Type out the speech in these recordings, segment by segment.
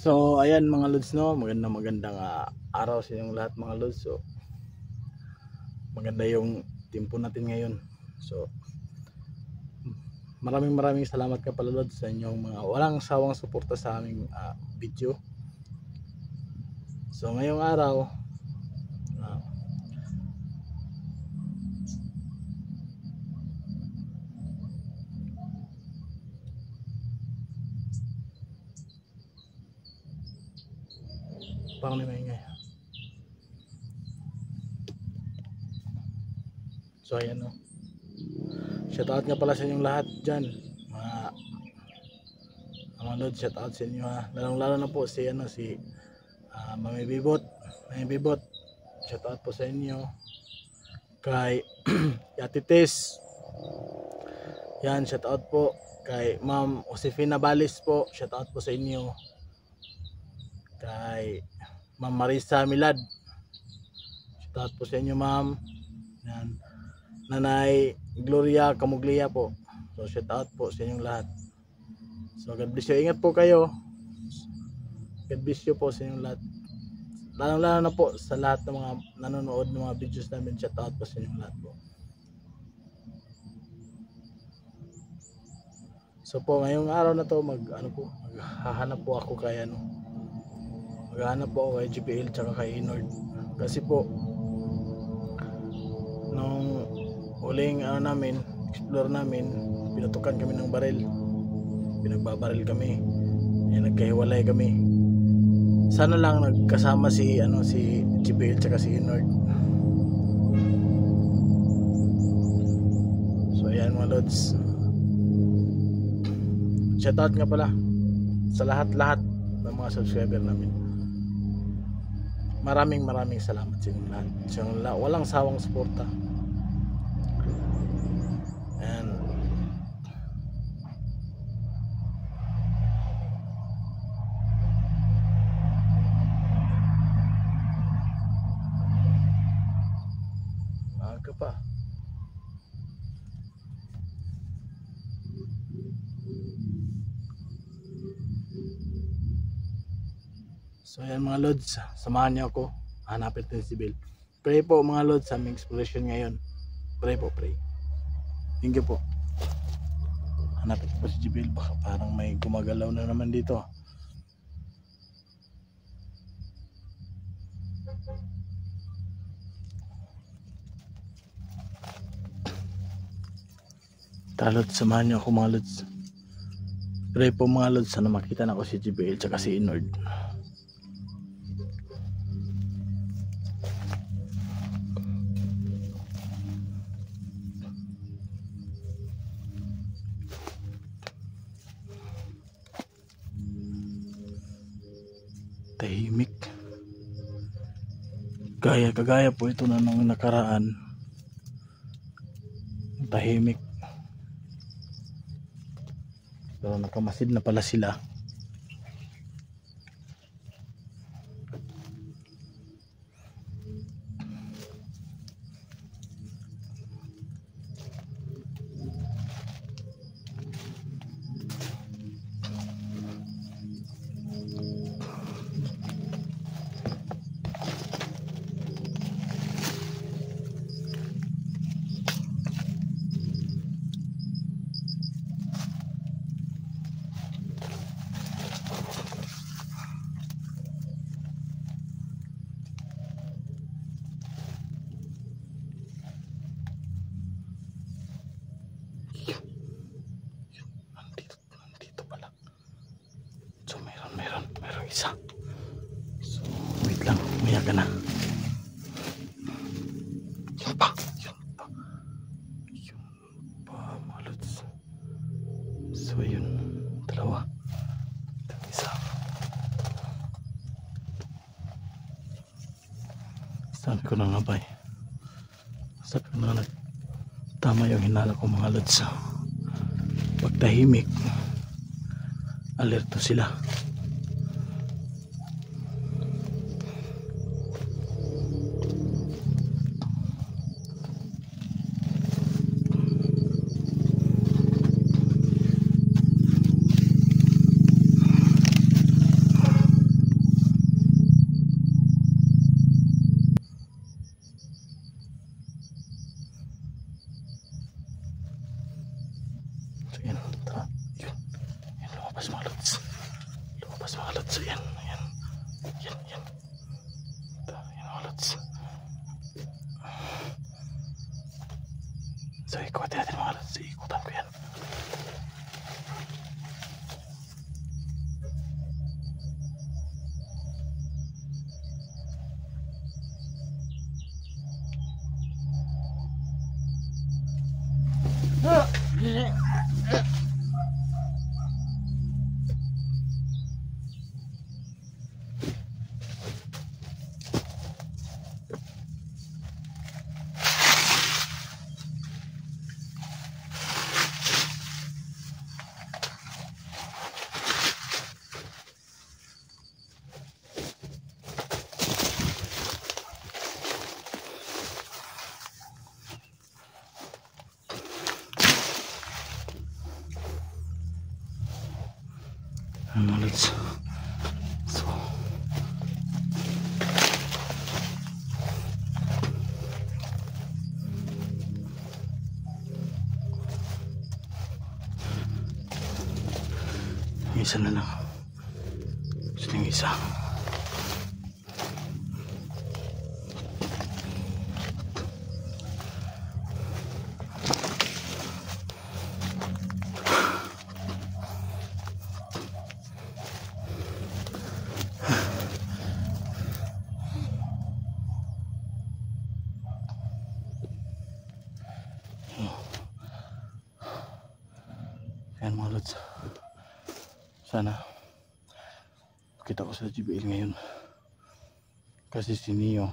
So ayan mga lods, no, magandang araw sa inyong lahat mga lods. So maganda yung tempo natin ngayon. So maraming salamat ka pala lods sa inyong mga walang sawang suporta sa aming video. So ngayong araw parang may maingay. So ayan, no, shoutout nga pala sa inyong lahat dyan mga lods, shoutout sa inyo lalo na po si Mami Bibot, shoutout po sa inyo. Kay Ate Tess, yan, shoutout po. Kay Ma'am Josefina Balis po, shoutout po sa inyo. Kay Ma'am Marisa Milad, shoutout po sa inyo ma'am. Yan. Nanay Gloria Camuglia po, so shoutout po sa inyong lahat. So God bless you, ingat po kayo. God bless you po sa inyong lahat, lalo na po sa lahat ng mga nanonood ng mga videos namin. Shoutout po sa inyong lahat po. So po ngayong araw na to maghahanap po ako kay maghahanap po ako kay GPL tsaka kay Inord. Kasi po nung huling explore namin, pinutukan kami ng baril, pinagbabaril kami, nagkahiwalay kami. Sana lang nagkasama si GPL tsaka si Inord. So ayan mga lods, shoutout nga pala sa lahat ng mga subscriber namin. Maraming salamat sa inyong lahat, sa walang sawang suporta. And maaga pa. So ayan mga lods, samahan niyo ako, hanapin natin si Bill. Pray po mga lods sa aming exploration ngayon. Pray. Thank you po. Hanapin po si Bill, baka parang may gumagalaw na naman dito. Talot, samahan niyo ako mga lods. Pray po mga lods, sana makita na ako si GBL tsaka si Inord. Tahimik. Kagaya po ito na nung nakaraan. Tahimik. Pero nakamasid na pala sila. Isa. So wait lang, umiyak ka na. pa. Yun pa. Yun pa mga lods. So yun. Dalawa. Isa. Sabi ko na nga ba eh. Sabi ko na nga tama yung hinala ko mga lods. Pag tahimik, alerto sila. Ayan, tara. Yun. Yan, lumabas mga lods. Lumabas mga lods. Ayan, ayan. Yan, yan. Ito, yan mga lods. So, ikutin natin mga lods. Ikutan ko yan. Mga lods. So isa na lang. Gusto yung isa. Ayan mga lods. Sana kita ko sa GBL ngayon. Kasi si Neo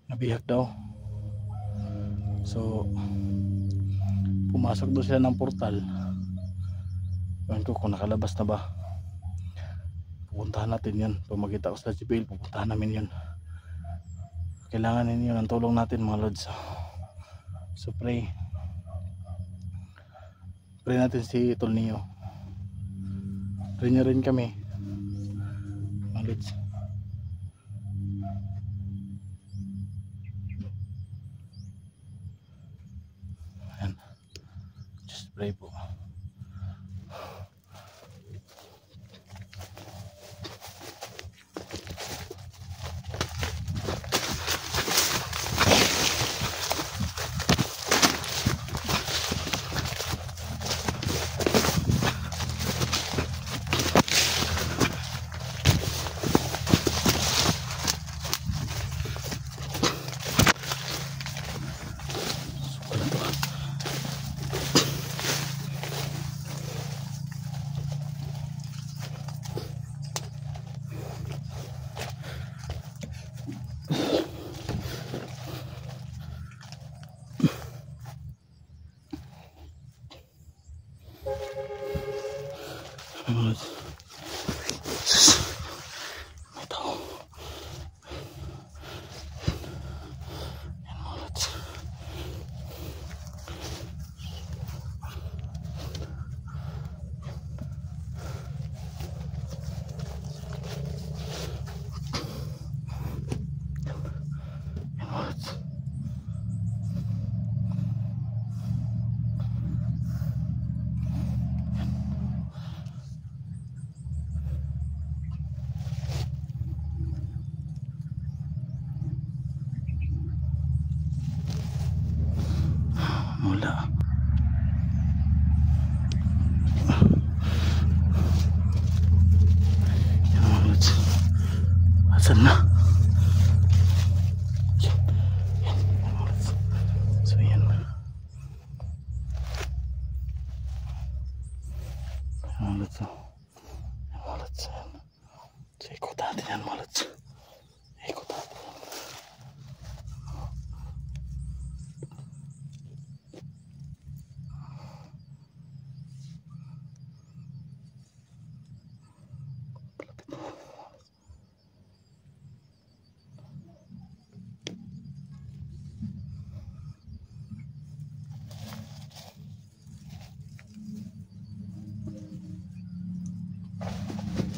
nabihag daw. So pumasok daw siya ng portal. Ewan ko kung nakalabas na ba. Pupuntahan natin yun. Pag makita ko sa GBL, pupuntahan namin yun. Kailangan ninyo ng tulong natin mga lods. So pray natin si Tol Neo. Pray niya rin kami mga lods. Ayan. Just pray po.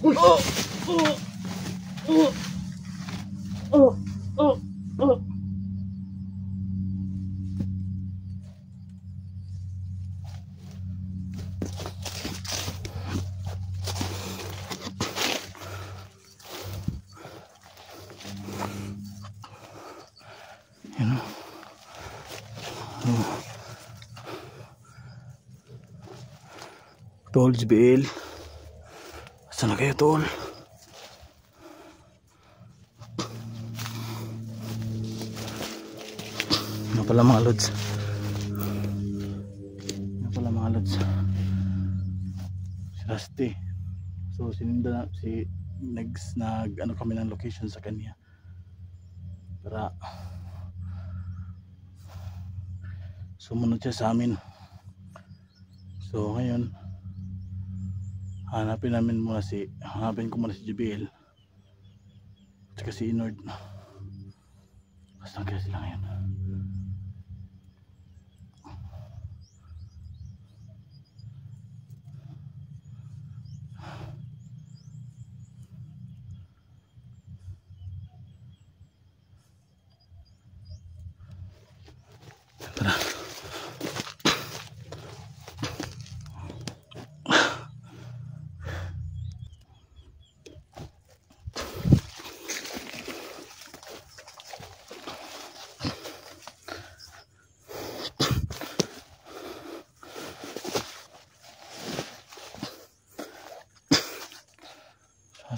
Oh! Oh! Oh! Oh! Oh! Oh! Yan o. Oh. Tol, JBL. Saan na kayo, tol? Ano pala mga lods? Ano pala mga lods? Si Rusty. So sininda si nag ano kami ng location sa kanya para sumunod siya sa amin. So ngayon hanapin ko muna si JBL at saka si Inord. Basta kaya sila ngayon. Tara.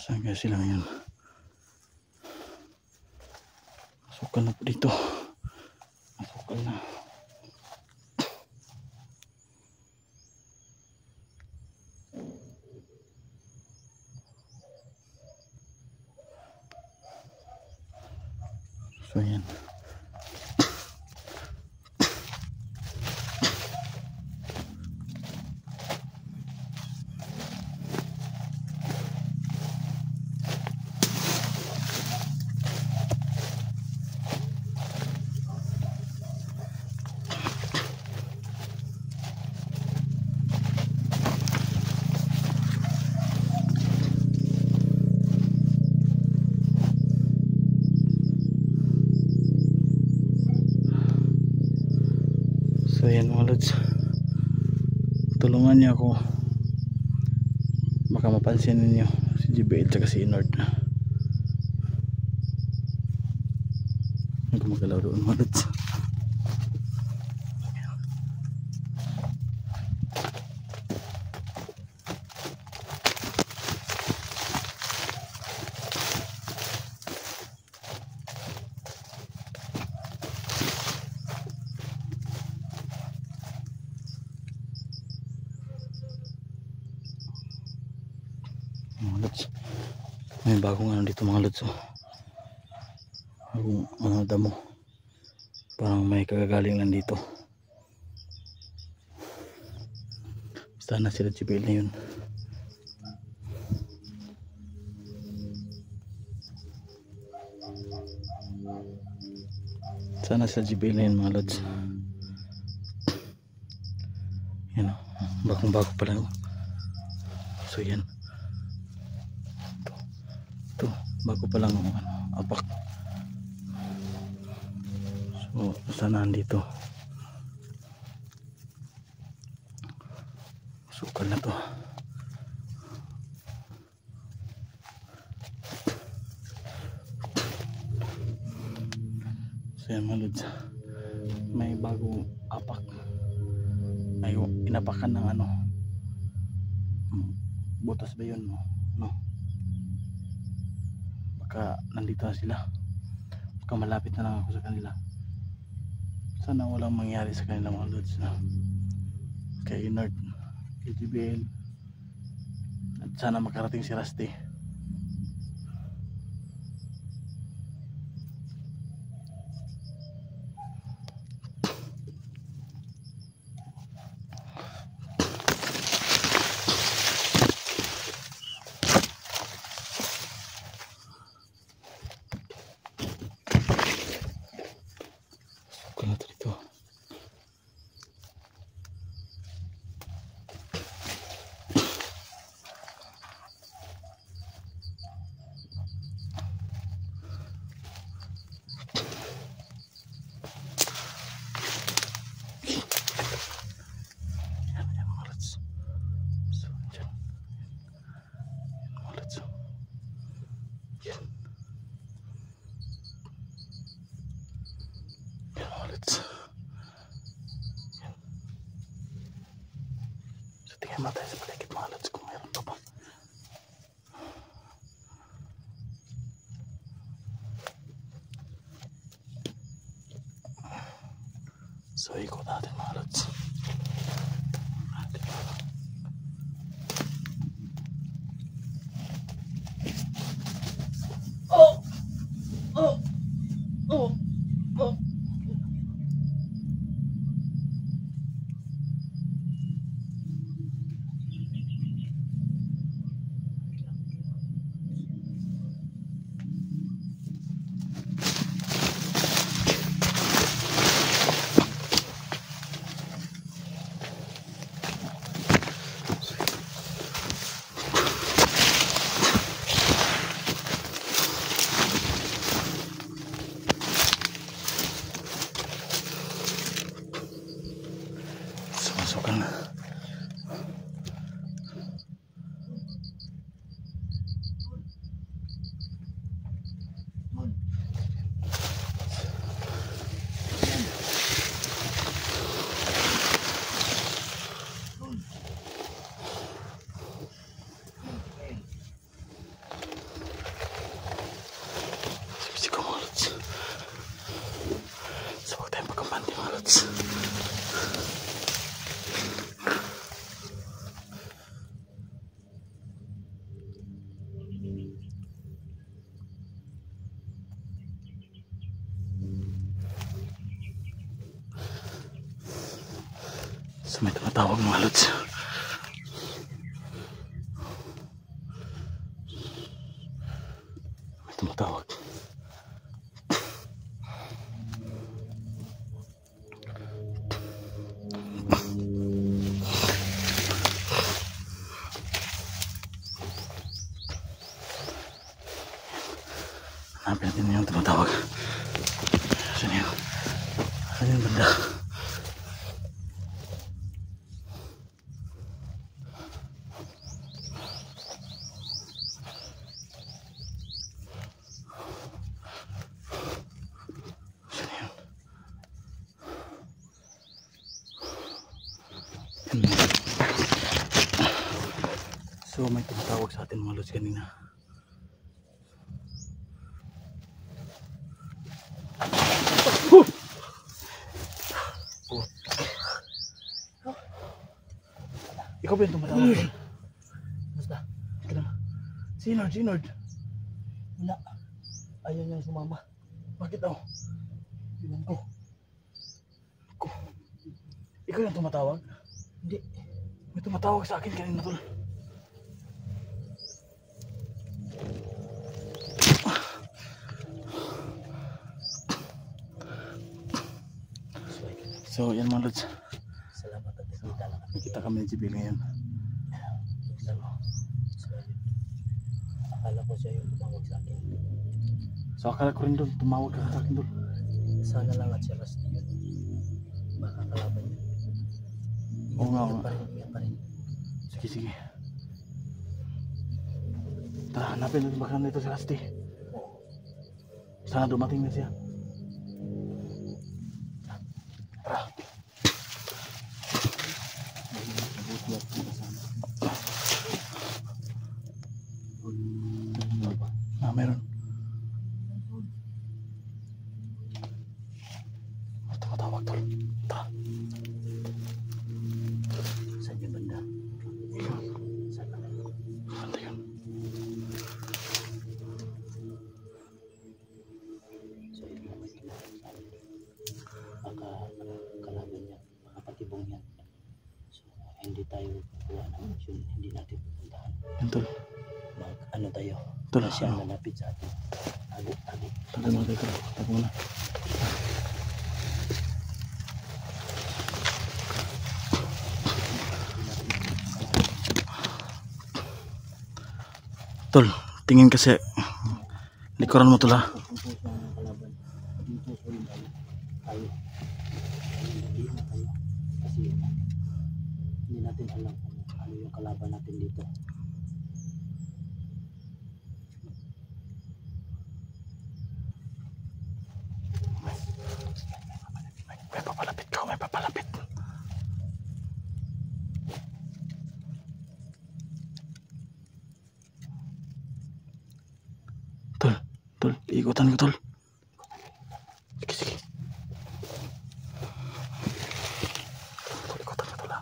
Saan kaya sila ngayon? Masukal na po dito. Masukal na. So yan. So yan mga lods, tulungan niyo ako, baka mapansin ninyo si JBL at si Inord. Hindi ko magalaw doon mga lods. Mga lods, may bagong ano dito mga lods, oh. Bagong damo, parang may kagagaling lang dito. Sana sila JBL na yun. Sana sila JBL na yun mga lods. Yan o, bagong bago pa lang. So yan, ito bago pa lang apak. So sana andito, sukal na to. So yan mga lods, may bagong apak, may inapakan ng ano, butas ba yun, no? Baka nandito na sila, baka malapit na lang ako sa kanila. Sana walang mangyari sa kanila mga lods, no? Kay Inord, kay JBL, at sana makarating si Rusty. Sukal na to dito. lods. So tingnan mo tayo sa paligid mga lods kung mayroon pa ba. So ikot natin mga lods. Oh! Oh! Oh! Oh! Sumasukal na. Sipsik ko mga lods. So huwag tayong pagkampante mga lods. So may tumatawag mga lods. May tumatawag. Hanapin natin yung tumatawag. Saan yun? Saan yung banda? So may tumatawag sa atin mga lods kanina. Ikaw ba yung tumatawag? Basta. Sinord, Sinord. Wala. Ayaw niyang sumama. Bakit daw? Iwan ko. Ikaw yung tumatawag? Hindi. May tumatawag sa akin kanina tol. So yan mga lods. Salamat at nakita lang. Nakita kami ni Jibil ngayon. Akala ko siya yung tumawag sa akin. So akala ko rin doon, tumawag ka sa akin doon. Sana lang at si Rusty yun. Baka kalaban yun. Oo nga, Ingat pa rin, ingat pa rin. Sige, sige. Tara, hanapin natin baka nito si Rusty. Sana dumating na siya. Tara. Meron. Tumatawag tol. Tara. Saan yung banda? Saan na kayo? Banda yun. So yun lang may tumawag sa akin. Baka kalaban niya, baka patibong yan. So hindi tayo kukuha ng action, hindi natin pupuntahan. Yan tol. Ano tayo? Tol, Siya ano? nalapit sa atin. Tago, tago. Tagal mo tayo tol. Tago mo na. Tol, tingin kasi likuran mo tol ha. Pupunta siya ng kalaban. Dito sa yun tayo. Tayo. Hindi na tayo. Kasi hindi natin alam kung ano yung kalaban natin dito. May papalapit ka, may papalapit. Tol, tol, ikutan ko, tol. Sige, sige. Tol, ikutan ko, tol, ha.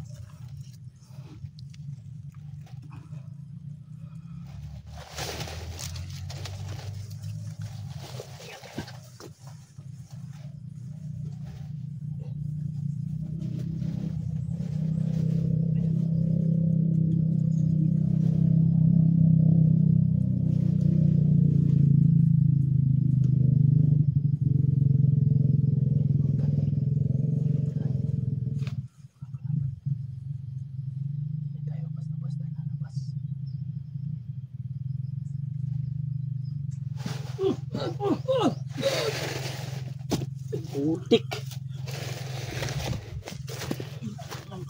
Putik.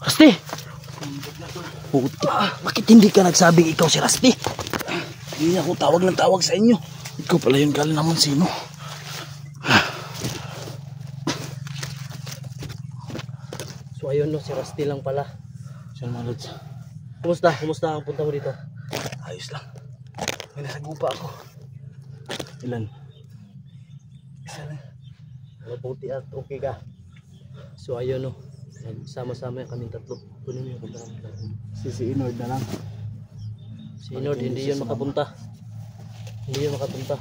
Rusty! Putik. Bakit hindi ka nagsabing ikaw si Rusty? Hindi ako tawag ng tawag sa inyo. Ikaw pala yung kala naman sino. So ayun no, si Rusty lang pala. Siya mga lods. Kumusta? Kumusta ang punta mo dito? Ayos lang. May nasagupa ako. Ilan? Isa lang. Mabuti at okay ka. So ayun no, nagsama-sama kami tatlo. Kunin mo yung kamera mo. Si Inord na lang. Si Inord, hindi yun makapunta. Hindi yun makapunta.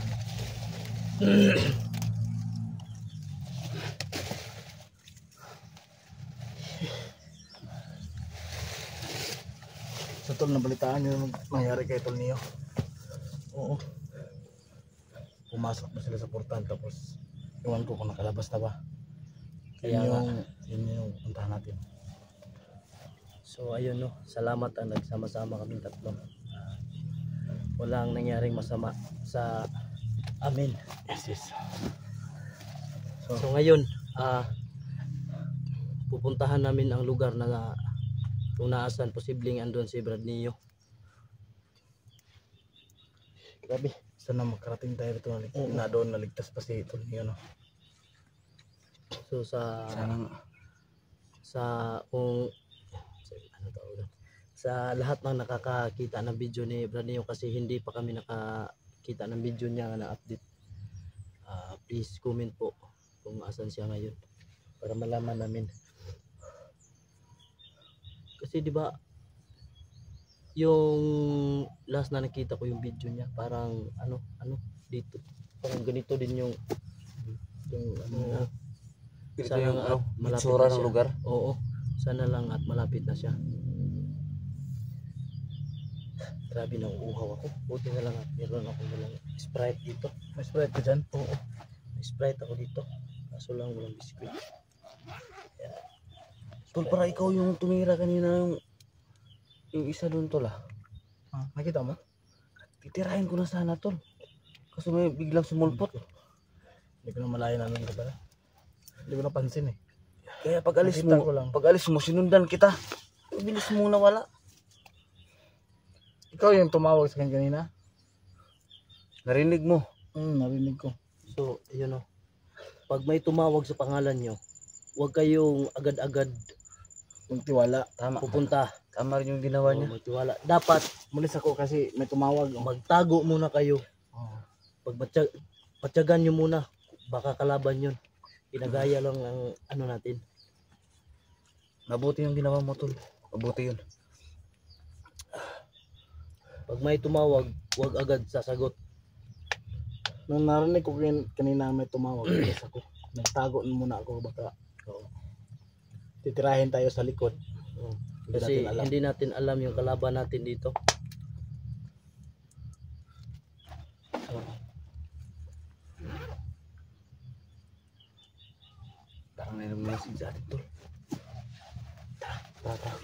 Sa tol, nabalitaan nyo yung nangyari kay Tol Neo. Oo. Pumasok na sila sa portal tapos iwan ko kung nakalabas na ba. Kaya nga. Yun yung puntahan natin. So ayun no, salamat ang nagsama-sama kami tatlo. Walang nangyaring masama sa amin. Yes, yes. So ngayon, pupuntahan namin ang lugar na kung naasan posibleng andun si Brad Neo. Grabe. Sana makarating tayo dito na doon naligtas pa si Tol Neo, no? So sa kung ano tawag, sa lahat ng nakakakita ng video ni Brad Neo, kasi hindi pa kami nakakita ng video niya na update, please comment po kung asan siya ngayon para malaman namin. Kasi di ba yung last na nakita ko yung video niya, parang ano dito, parang ganito din yung ano. Sana lang at malapit na siya. Lugar. Oo, sana lang at malapit na siya. Grabe, nang uhaw ako. Buti na lang at meron ako walang Sprite dito. May Sprite ka dyan? Oo, may Sprite ako dito. Kaso lang walang biskuit. Tol, para ikaw yung tumira kanina yung isa doon, tol, ah. Nakita mo? Titirahin ko na sana, tol. Kaso may biglang sumulpot. Hindi ko na malayo na lang ka pala. Hindi ko napansin eh. Kaya pag alis Nakita mo, ko lang. sinundan kita. Bilis mo nawala. Ikaw yung tumawag sa akin kanina? Narinig mo. Narinig ko. So, yun o. Pag may tumawag sa pangalan nyo, huwag kayong agad-agad Magtiwala. Tama. pupunta. Tama rin yung ginawa niya. Magtiwala. Dapat Mulis ako kasi may tumawag. magtago muna kayo. Pag matyagan nyo muna, baka kalaban yun. Pinagaya lang ang ano natin. Mabuti yung ginawa mo, tol. Mabuti yun. Pag may tumawag, huwag agad sasagot. Nung narinig ko kanina may tumawag, ulis ako. Nagtago muna ako baka titirahin tayo sa likod. Kasi natin alam. hindi natin alam yung kalaban natin dito. Parang may message sa atin, tol. Tara.